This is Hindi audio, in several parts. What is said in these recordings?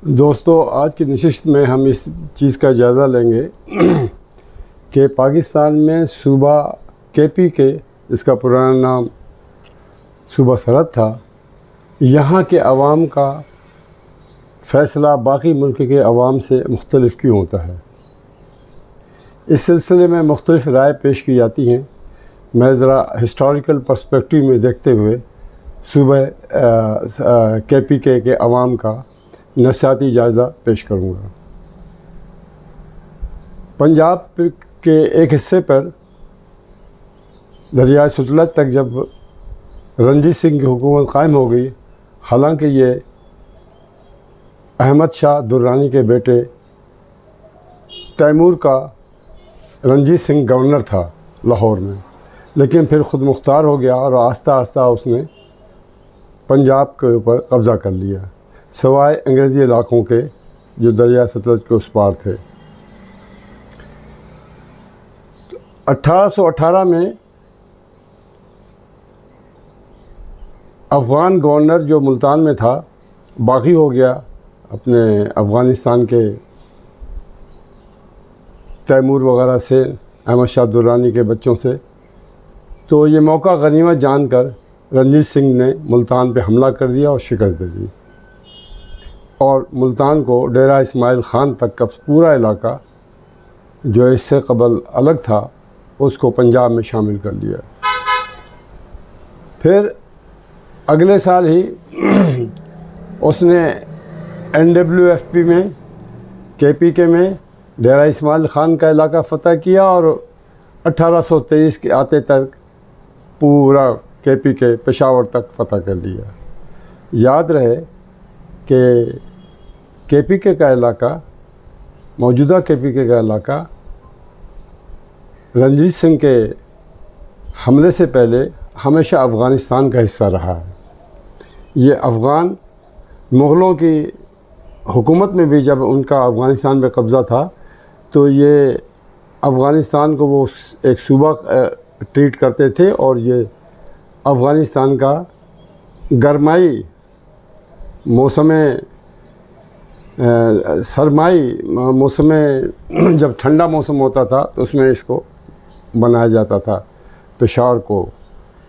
दोस्तों, आज की नशिस्त में हम इस चीज़ का जायज़ा लेंगे कि पाकिस्तान में सूबा KPK, इसका पुराना नाम सूबा सरहद था, यहाँ के अवाम का फ़ैसला बाकी मुल्क के अवाम से मुख्तलिफ क्यों होता है। इस सिलसिले में मुख्तलिफ राय पेश की जाती हैं। मैं ज़रा हिस्टोरिकल पर्सपेक्टिव में देखते हुए सूबा KPK के अवाम का नफ़सियाती जायज़ा पेश करूँगा। पंजाब के एक हिस्से पर दरियाए सतलज तक जब रणजीत सिंह की हुकूमत कायम हो गई, हालांकि ये अहमद शाह दुर्रानी के बेटे तैमूर का रणजीत सिंह गवर्नर था लाहौर में, लेकिन फिर ख़ुद मुख्तार हो गया और आस्ता आस्ता उसने पंजाब के ऊपर कब्ज़ा कर लिया, सवाए अंग्रेज़ी इलाक़ों के जो दरिया सतलज के उस पार थे। 1818 में अफ़गान गवर्नर जो मुल्तान में था बागी हो गया अपने अफ़गानिस्तान के तैमूर वग़ैरह से, अहमद शाह दुर्रानी के बच्चों से। तो ये मौका गनीमत जानकर रणजीत सिंह ने मुल्तान पे हमला कर दिया और शिकस्त दे दी, और मुल्तान को डेरा इस्माइल ख़ान तक का पूरा इलाका जो इससे कबल अलग था उसको पंजाब में शामिल कर लिया। फिर अगले साल ही उसने NWFP में KPK में डेरा इस्माइल ख़ान का इलाका फ़तह किया और 1823 के आते तक पूरा KPK पेशावर तक फ़तह कर लिया। याद रहे कि KPK का इलाका, मौजूदा KPK का इलाका रणजीत सिंह के हमले से पहले हमेशा अफ़गानिस्तान का हिस्सा रहा है। ये अफ़गान मुग़लों की हुकूमत में भी जब उनका अफ़गानिस्तान पे कब्ज़ा था तो ये अफ़गानिस्तान को वो एक सूबा ट्रीट करते थे, और ये अफ़गानिस्तान का गरमाई मौसम सरमाई मौसम जब ठंडा मौसम होता था तो उसमें इसको बनाया जाता था, पेशावर को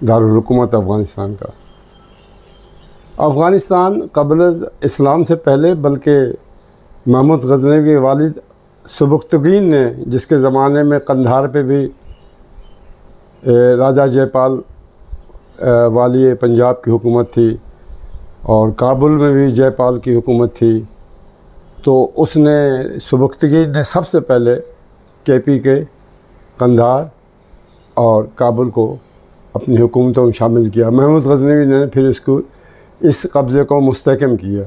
दारुल हुकूमत अफ़गानिस्तान का। अफ़गानिस्तान क़ब्ल इस्लाम से पहले बल्कि महमूद गज़नवी के वालिद सुबुक्तगीन ने, जिसके ज़माने में कंधार पे भी राजा जयपाल वाली पंजाब की हुकूमत थी और काबुल में भी जयपाल की हुकूमत थी, तो उसने सुबुक्तगीन ने सबसे पहले KPK, कंधार और काबुल को अपनी हुकूमतों में शामिल किया। महमूद गज़नवी ने फिर इस कब्ज़े को मुस्तहकम किया।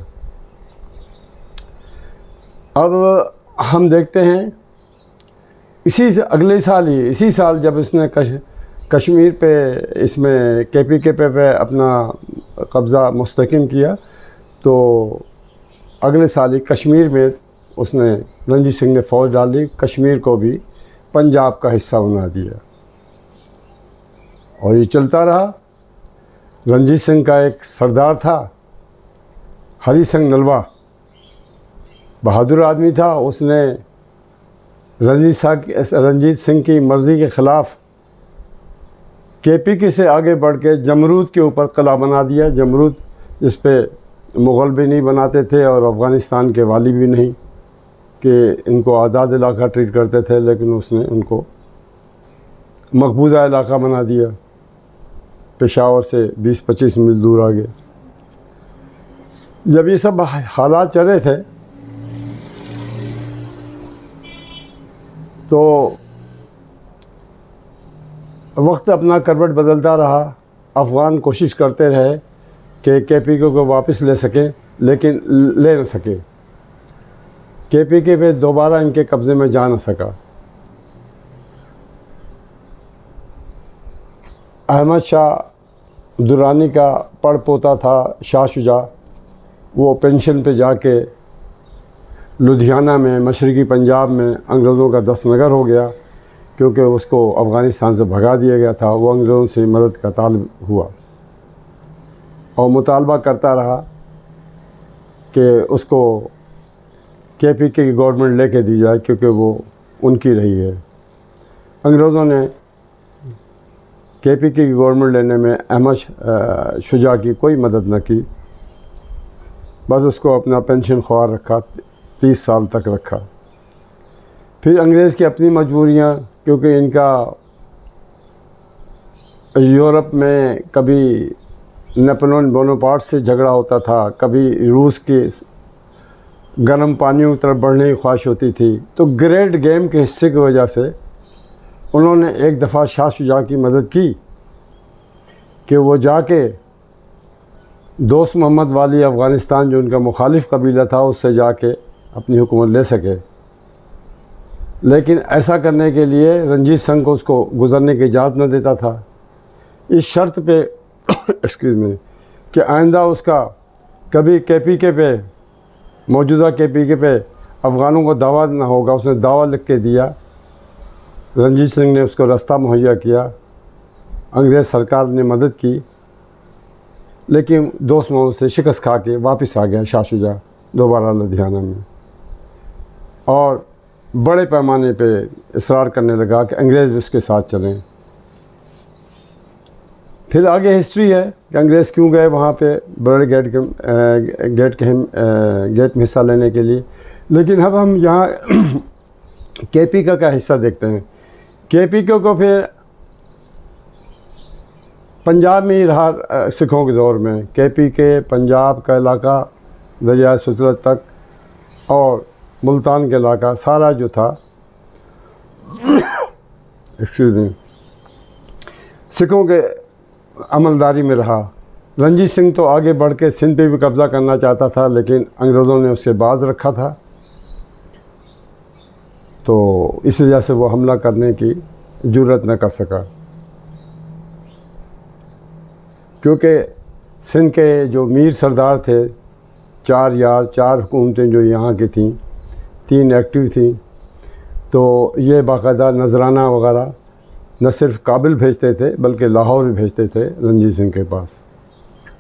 अब हम देखते हैं इसी साल जब इसने कश्मीर पे इसमें KPK पे अपना कब्ज़ा मुस्तहकम किया, तो अगले साल ही कश्मीर में उसने रणजीत सिंह ने फ़ौज डाली, कश्मीर को भी पंजाब का हिस्सा बना दिया, और ये चलता रहा। रणजीत सिंह का एक सरदार था हरी सिंह नलवा, बहादुर आदमी था। उसने रणजीत सिंह की मर्ज़ी के ख़िलाफ़ KPK से आगे बढ़ के जमरूद के ऊपर किला बना दिया। जमरूद जिस पे मुग़ल भी नहीं बनाते थे और अफ़गानिस्तान के वाली भी नहीं, कि इनको आज़ाद इलाका ट्रीट करते थे, लेकिन उसने उनको मकबूजा इलाका बना दिया, पेशावर से 20-25 मील दूर आगे। जब ये सब हालात चल रहे थे तो वक्त अपना करवट बदलता रहा। अफ़गान कोशिश करते रहे कि KPK को वापस ले सकें, लेकिन ले न सके। KPK पे दोबारा इनके कब्ज़े में जा न सका। अहमद शाह दुर्रानी का पड़ पोता था शाह शुजा, वो पेंशन पे जाके लुधियाना में मशरक़ी पंजाब में अंग्रेज़ों का दस्तनगर हो गया, क्योंकि उसको अफ़गानिस्तान से भगा दिया गया था। वो अंग्रेज़ों से मदद का ताल्ब हुआ और मुतालबा करता रहा कि उसको KPK की गवर्नमेंट लेके दी जाए, क्योंकि वो उनकी रही है। अंग्रेज़ों ने KPK की गवर्नमेंट लेने में अहमद शुजा की कोई मदद न की, बस उसको अपना पेंशन ख्वार रखा, 30 साल तक रखा। फिर अंग्रेज़ की अपनी मजबूरियाँ, क्योंकि इनका यूरोप में कभी नेपोलियन बोनापार्ट से झगड़ा होता था, कभी रूस के गर्म पानियों की तरफ बढ़ने की ख्वाहिश होती थी, तो ग्रेट गेम के हिस्से की वजह से उन्होंने एक दफ़ा शाह शुजा की मदद की कि वो जाके दोस्त मोहम्मद वाली अफ़गानिस्तान, जो उनका मुखालिफ कबीला था, उससे जाके अपनी हुकूमत ले सके। लेकिन ऐसा करने के लिए रंजीत सिंह को उसको गुज़रने की इजाज़त न देता था, इस शर्त पे एक्सक्यूज़ मी कि आइंदा उसका कभी KPK पे, मौजूदा KPK पे अफ़गानों को दावा ना होगा। उसने दावा लिख के दिया, रंजीत सिंह ने उसको रास्ता मुहैया किया, अंग्रेज़ सरकार ने मदद की, लेकिन दोस्त मोहम्मद से शिकस्त खा के वापस आ गया शाह शुजा दोबारा लुधियाना में, और बड़े पैमाने पे इसरार करने लगा कि अंग्रेज़ भी उसके साथ चलें। फिर आगे हिस्ट्री है कि अंग्रेज़ क्यों गए वहाँ पे बड़े गेट में हिस्सा लेने के लिए। लेकिन अब हम यहाँ KPK का हिस्सा देखते हैं। KPK को फिर पंजाब में ही रहा सिखों के दौर में। KPK पंजाब का इलाका दरिया सुतलत तक और मुल्तान का इलाका सारा जो था एक्सक्यूज़ मी सिखों के अमलदारी में रहा। रंजीत सिंह तो आगे बढ़ के सिंध पे भी कब्ज़ा करना चाहता था, लेकिन अंग्रेज़ों ने उससे बाज रखा था, तो इस वजह से वो हमला करने की जुर्रत न कर सका। क्योंकि सिंध के जो मीर सरदार थे, 4 हुकूमतें जो यहाँ की थीं, 3 एक्टिव थीं, तो ये बाकायदा नजराना वगैरह न सिर्फ काबिल भेजते थे बल्कि लाहौर भी भेजते थे रंजीत सिंह के पास,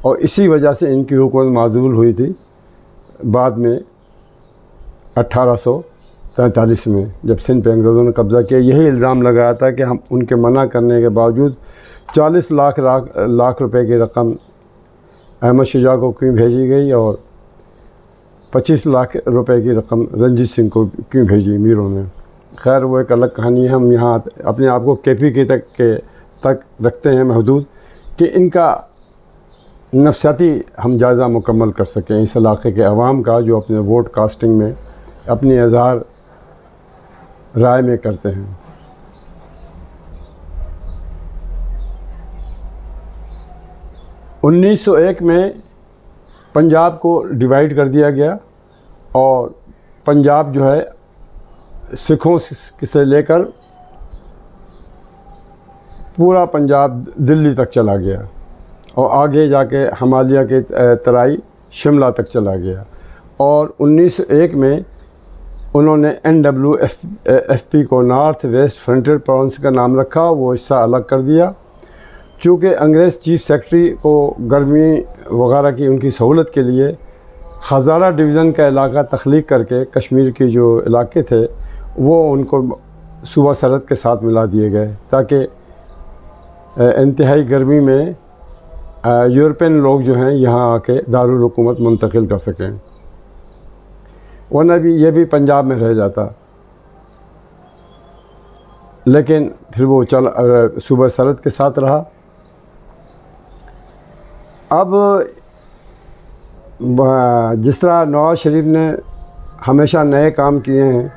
और इसी वजह से इनकी हुकूमत माज़ूल हुई थी बाद में 1843 में, जब सिंध पे अंग्रेज़ों ने कब्ज़ा किया। यही इल्ज़ाम लगाया था कि हम उनके मना करने के बावजूद 40 लाख रुपए की रकम अहमद शुजा को क्यों भेजी गई और 25 लाख रुपए की रकम रंजीत सिंह को क्यों भेजी मीरों ने। खैर वो एक अलग कहानी है। हम यहाँ अपने आप को KPK तक रखते हैं महदूद, कि इनका नफसियाती हम जायज़ा मुकम्मल कर सकें इस इलाके के अवाम का, जो अपने वोट कास्टिंग में अपनी इज़हार राय में करते हैं। उन्नीस 1901 में पंजाब को डिवाइड कर दिया गया, और पंजाब जो है सिखों से लेकर पूरा पंजाब दिल्ली तक चला गया, और आगे जाके हिमालय के तराई शिमला तक चला गया। और 1901 में उन्होंने NWFP को नॉर्थ वेस्ट फ्रंटियर प्रोविंस का नाम रखा, वो हिस्सा अलग कर दिया। चूँकि अंग्रेज़ चीफ सेक्रेटरी को गर्मी वगैरह की उनकी सहूलत के लिए हज़ारा डिवीज़न का इलाका तख्लीक करके कश्मीर के जो इलाके थे वो उनको सूबा सरहद के साथ मिला दिए गए, ताकि इंतहाई गर्मी में यूरोपियन लोग जो हैं यहाँ आके दारुल हुकूमत मुंतकिल कर सकें, वरना भी ये भी पंजाब में रह जाता। लेकिन फिर वो सूबा सरहद के साथ रहा। अब जिस तरह नवाज़ शरीफ ने हमेशा नए काम किए हैं,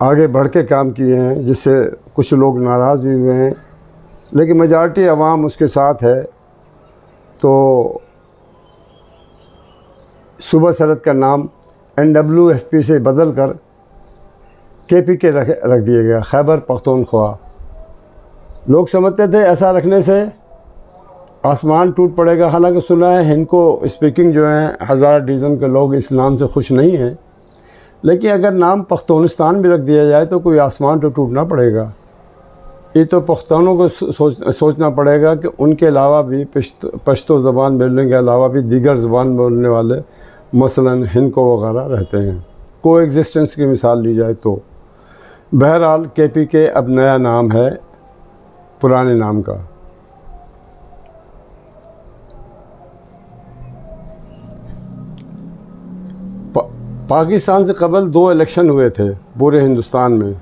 आगे बढ़ के काम किए हैं, जिससे कुछ लोग नाराज़ भी हुए हैं, लेकिन मेजॉरिटी आवाम उसके साथ है, तो सूबा सरहद का नाम NWFP से बदल कर KPK रख दिया गया, खैबर पख्तूनख्वा। लोग समझते थे ऐसा रखने से आसमान टूट पड़ेगा। हालांकि सुना है इनको स्पीकिंग जो है हज़ारा डिवीज़न के लोग इस नाम से खुश नहीं हैं, लेकिन अगर नाम पख्तूनिस्तान भी रख दिया जाए तो कोई आसमान तो टूटना पड़ेगा। ये तो पख्तूनों को सोचना पड़ेगा कि उनके अलावा भी पश्तो ज़बान बोलने के अलावा भी दीगर ज़बान बोलने वाले मसलन हिंदको वगैरह रहते हैं। को एग्जिस्टेंस की मिसाल ली जाए तो बहरहाल KPK अब नया नाम है पुराने नाम का। पाकिस्तान से कबल 2 इलेक्शन हुए थे पूरे हिंदुस्तान में।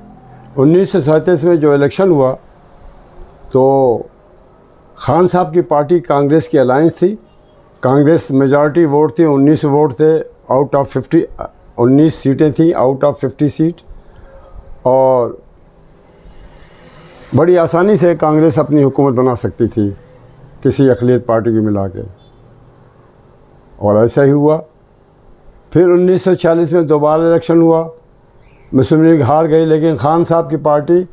1937 में जो इलेक्शन हुआ तो खान साहब की पार्टी कांग्रेस की अलायंस थी। कांग्रेस मेजॉरिटी वोट थी, 19 वोट थे आउट ऑफ 50, 19 सीटें थी आउट ऑफ 50 सीट, और बड़ी आसानी से कांग्रेस अपनी हुकूमत बना सकती थी किसी अक़लियत पार्टी को मिला के, और ऐसा ही हुआ। फिर 1940 में दोबारा इलेक्शन हुआ, मुस्लिम लीग हार गई, लेकिन खान साहब की पार्टी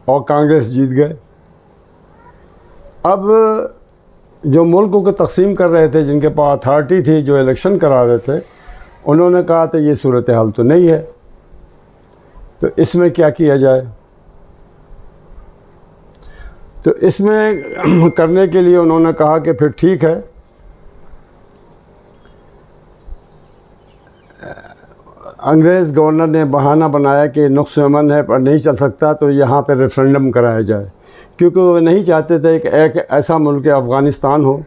और कांग्रेस जीत गए। अब जो मुल्क को तकसीम कर रहे थे, जिनके पास अथॉरिटी थी, जो इलेक्शन करा रहे थे, उन्होंने कहा था ये सूरत हाल तो नहीं है, तो इसमें क्या किया जाए। तो इसमें करने के लिए उन्होंने कहा कि फिर ठीक है, अंग्रेज़ गवर्नर ने बहाना बनाया कि नुक्स अमन है पर नहीं चल सकता, तो यहाँ पे रेफरेंडम कराया जाए, क्योंकि वो नहीं चाहते थे कि एक ऐसा मुल्क अफ़गानिस्तान हो,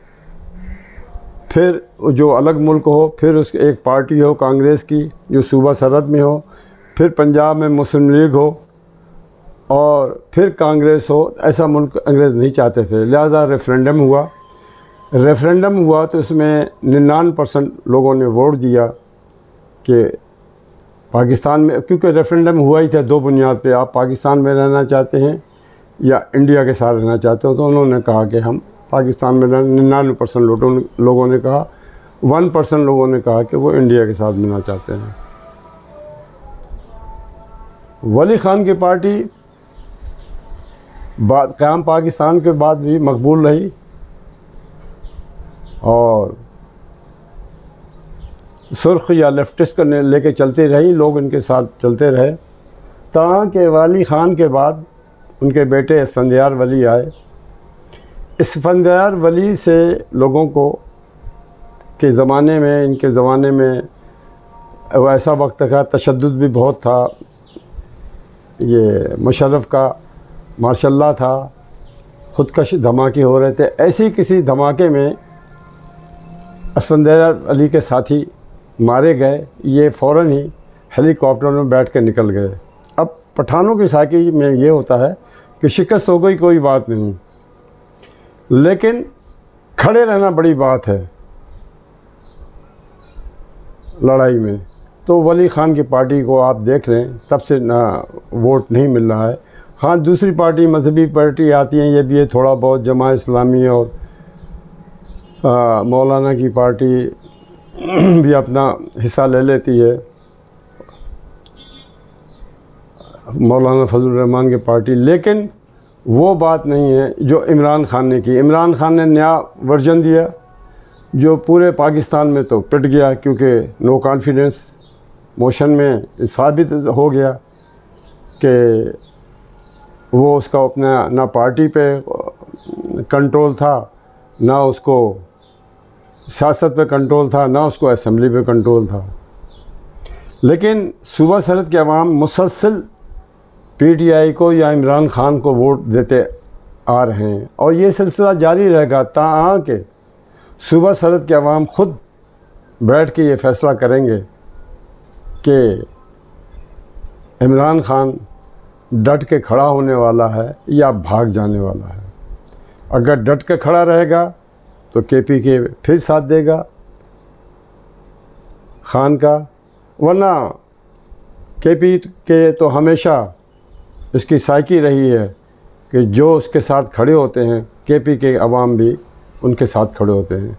फिर जो अलग मुल्क हो, फिर उसकी एक पार्टी हो कांग्रेस की जो सूबा सरहद में हो, फिर पंजाब में मुस्लिम लीग हो और फिर कांग्रेस हो। ऐसा मुल्क अंग्रेज़ नहीं चाहते थे, लिहाजा रेफरेंडम हुआ। रेफरेंडम हुआ तो इसमें 99% लोगों ने वोट दिया कि पाकिस्तान में, क्योंकि रेफरेंडम हुआ ही था 2 बुनियाद पे, आप पाकिस्तान में रहना चाहते हैं या इंडिया के साथ रहना चाहते हो, तो उन्होंने कहा कि हम पाकिस्तान में रहना। 99% लोगों ने कहा, 1% लोगों ने कहा कि वो इंडिया के साथ मिलना चाहते हैं। वली ख़ान की पार्टी क़याम पाकिस्तान के बाद भी मकबूल रही और सुर्ख या लेफ्टिस्ट को लेके चलती रही, लोग इनके साथ चलते रहे, ताकि के वली ख़ान के बाद उनके बेटे इस्फंदियार वली आए। इस्फंदियार वली से लोगों को के ज़माने में, इनके ज़माने में वो ऐसा वक्त था, तशद्दुद भी बहुत था, ये मुशर्रफ का माशाल्लाह था, ख़ुदकश धमाके हो रहे थे। ऐसी किसी धमाके में इस्फंदियार वली के साथी मारे गए, ये फ़ौरन ही हेलीकॉप्टर में बैठ के निकल गए। अब पठानों की साकी में ये होता है कि शिकस्त हो गई कोई बात नहीं, लेकिन खड़े रहना बड़ी बात है लड़ाई में। तो वली ख़ान की पार्टी को आप देख रहे हैं, तब से ना वोट नहीं मिल रहा है। हाँ, दूसरी पार्टी मजहबी पार्टी आती हैं, ये भी है थोड़ा बहुत, जमा इस्लामी और मौलाना की पार्टी भी अपना हिस्सा ले लेती है, मौलाना फजलुर रहमान की पार्टी। लेकिन वो बात नहीं है जो इमरान ख़ान ने की। इमरान ख़ान ने नया वर्जन दिया जो पूरे पाकिस्तान में तो पिट गया, क्योंकि नो कॉन्फिडेंस मोशन में साबित हो गया कि वो उसका अपना ना पार्टी पे कंट्रोल था, ना उसको सियासत पे कंट्रोल था, ना उसको असम्बली पे कंट्रोल था। लेकिन सूबा सरहद के अवाम मुसलसल PTI को या इमरान ख़ान को वोट देते आ रहे हैं, और ये सिलसिला जारी रहेगा ताकि के सूबा सरहद के अवाम ख़ुद बैठ के ये फ़ैसला करेंगे कि इमरान ख़ान डट के खड़ा होने वाला है या भाग जाने वाला है। अगर डट के खड़ा रहेगा तो KPK फिर साथ देगा ख़ान का, वरना KPK तो हमेशा इसकी साइकी रही है कि जो उसके साथ खड़े होते हैं KPK अवाम भी उनके साथ खड़े होते हैं।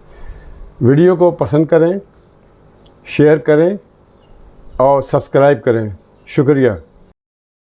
वीडियो को पसंद करें, शेयर करें और सब्सक्राइब करें। शुक्रिया।